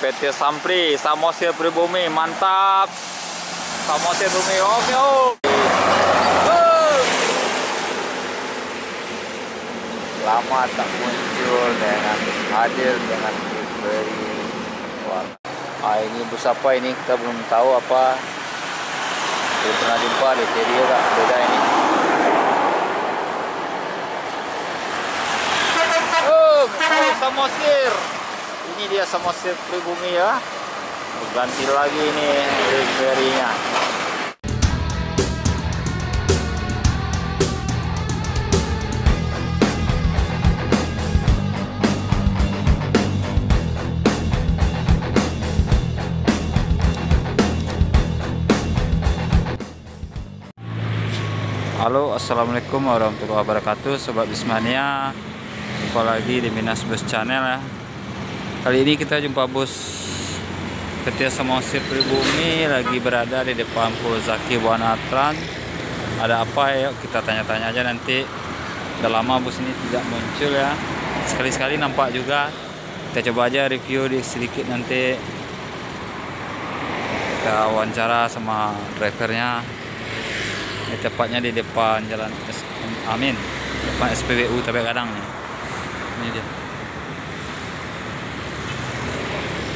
PT Sampri, Samosir Pribumi, mantap. Samosir Pribumi, oke oke. Lama tak muncul dengan hadir dengan diberi warna. Ini bus apa ini kita belum tahu apa. Belum pernah jumpa deh, jadi agak beda ini. Samosir. Ini dia Samosir Pribumi ya. Ganti lagi ini referinya. Halo, assalamualaikum warahmatullahi wabarakatuh, sobat Bismania. Jumpa lagi di Minas Bus Channel ya. Kali ini kita jumpa bus PT Samosir Pribumi lagi berada di depan Pulzaki Buana Trans. Ada apa ya? Kita tanya-tanya aja nanti. Udah lama bus ini tidak muncul ya. Sekali-sekali nampak juga. Kita coba aja review di sedikit nanti. Kita wawancara sama drivernya. Ini tepatnya di depan Jalan Amin, depan SPBU Tabek Gadang nih. Ini dia.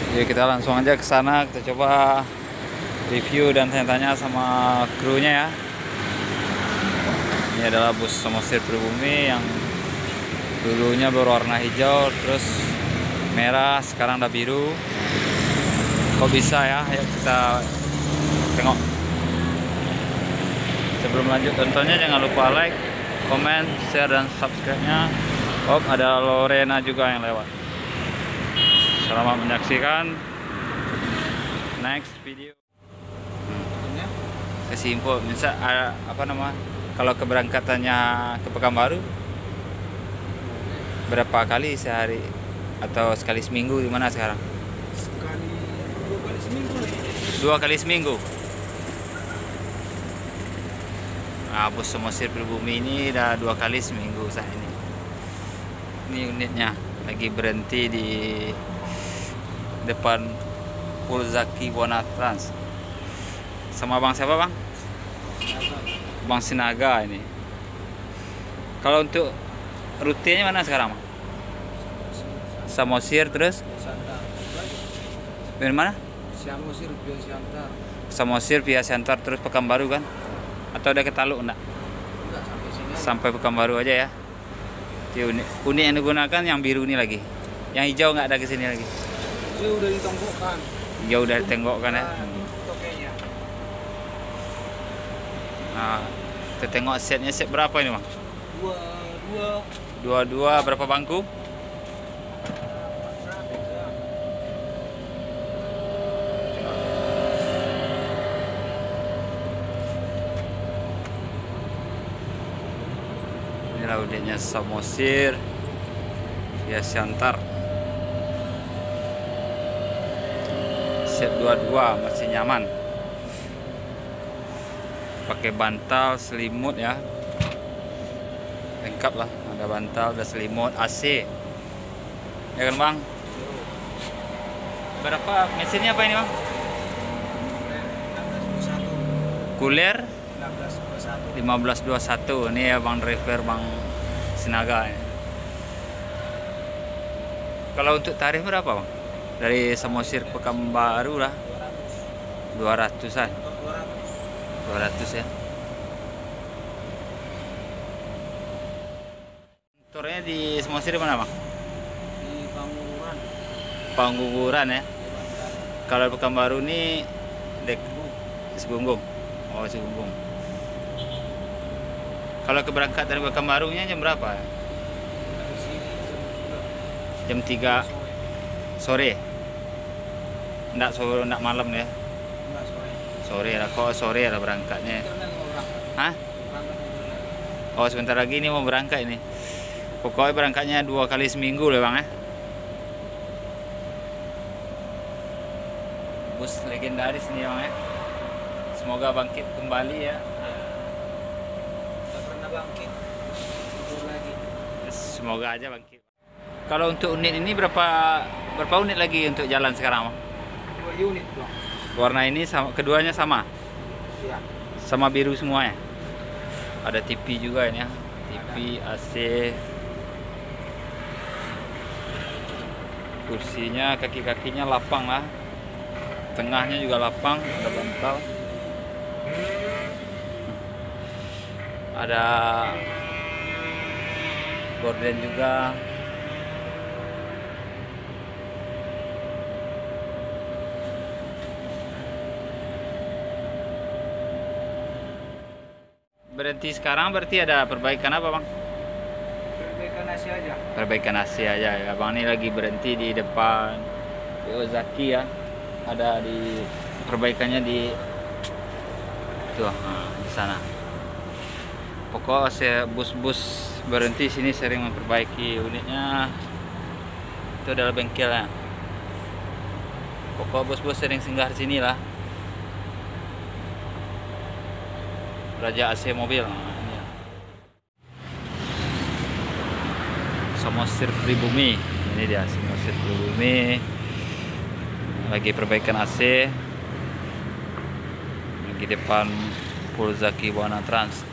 Jadi kita langsung aja ke sana, kita coba review dan tanya-tanya sama krunya ya. Ini adalah bus Samosir Pribumi yang dulunya berwarna hijau, terus merah, sekarang udah biru. Kok bisa ya? Ayo kita tengok. Sebelum lanjut tontonnya jangan lupa like, komen, share, dan subscribe-nya. Oh, ada Lorena juga yang lewat. Selamat menyaksikan next video. Kasih info, misal apa nama? Kalau keberangkatannya ke Pekanbaru berapa kali sehari atau sekali seminggu, gimana sekarang? Dua kali seminggu. 2 kali seminggu. Nah, bus Samosir Pribumi ini udah 2 kali seminggu saat ini. Ini unitnya lagi berhenti di depan Pulzaki Buana Trans. Sama bang siapa bang? Bang Sinaga ini. Kalau untuk rutenya mana sekarang bang? Samosir terus? Dari mana? Samosir via Siantar. Samosir via Siantar terus Pekanbaru kan? Atau udah ke Taluk enggak? Enggak, sampai sini. Sampai Pekanbaru aja ya. Unit yang digunakan yang biru ini lagi. Yang hijau nggak ada ke sini lagi. Dia udah ditenggokkan. Hijau udah ditenggokkan ya. Tokenya. Nah, kita tengok setnya, set berapa ini bang? Dua. Berapa bangku? Inilah unitnya Samosir via Siantar. Set 22 masih nyaman. Pakai bantal, selimut ya. Lengkap lah, ada bantal, ada selimut, AC. Ya kan bang? Berapa mesinnya apa ini bang? Cooler 1521. Ini ya bang driver bang Sinaga ya. Kalau untuk tarif berapa bang? Dari Samosir Pekanbaru lah 200-an. 200 ya. Kantornya di Samosir di mana bang? Di Panguran. Pangguguran ya. Kalau Pekanbaru ini Segunggung. Oh, Segunggung. Kalau keberangkatan dari Pekanbarunya jam berapa? Dari sini Jam 3 sore. Enggak sore, enggak malam ya. enggak sore. Sore lah, kok sore lah berangkatnya. Karena mau berangkat. Hah? Berangkat dulu. Oh, sebentar lagi ini mau berangkat ini. Pokoknya berangkatnya 2 kali seminggu lah bang ya. Bus legendaris nih bang ya. Semoga bangkit kembali ya. Enggak pernah bangkit. Tidur lagi. Semoga aja bangkit. Kalau untuk unit ini berapa berapa unit lagi untuk jalan sekarang, Bang? 2 unit Bang. Warna ini sama, keduanya sama? Iya. Sama biru semuanya. Ada TV juga ini ya. TV, AC. Kursinya, kaki-kakinya lapang lah. Tengahnya juga lapang, ada bantal. Ada gorden juga. Berhenti sekarang berarti ada perbaikan apa, Bang? Perbaikan nasi aja. Perbaikan AC aja ya. Bang ini lagi berhenti di depan PO Zaki ya. Ada di perbaikannya di tuh, di sana. Pokok bus-bus berhenti sini sering memperbaiki unitnya. Itu adalah bengkelnya. Pokok bus-bus sering singgah di sini lah. Raja AC mobil. Nah, ini ya. Samosir Pribumi. Ini dia Samosir Pribumi. Lagi perbaikan AC. Lagi depan Pul Zaki Buana Trans.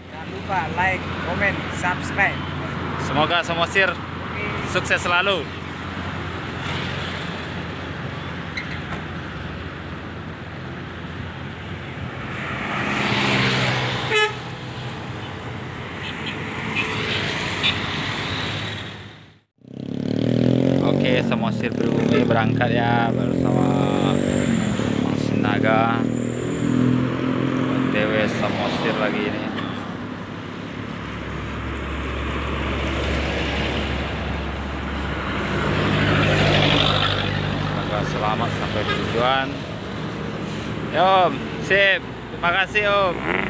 Jangan lupa like, komen, subscribe. Semoga Samosir sukses selalu. Oke, Samosir Pribumi berangkat ya bersama Bang Sinaga. OTW Samosir lagi ini. Semoga selamat sampai tujuan. Ya Om, sip. Terima kasih Om.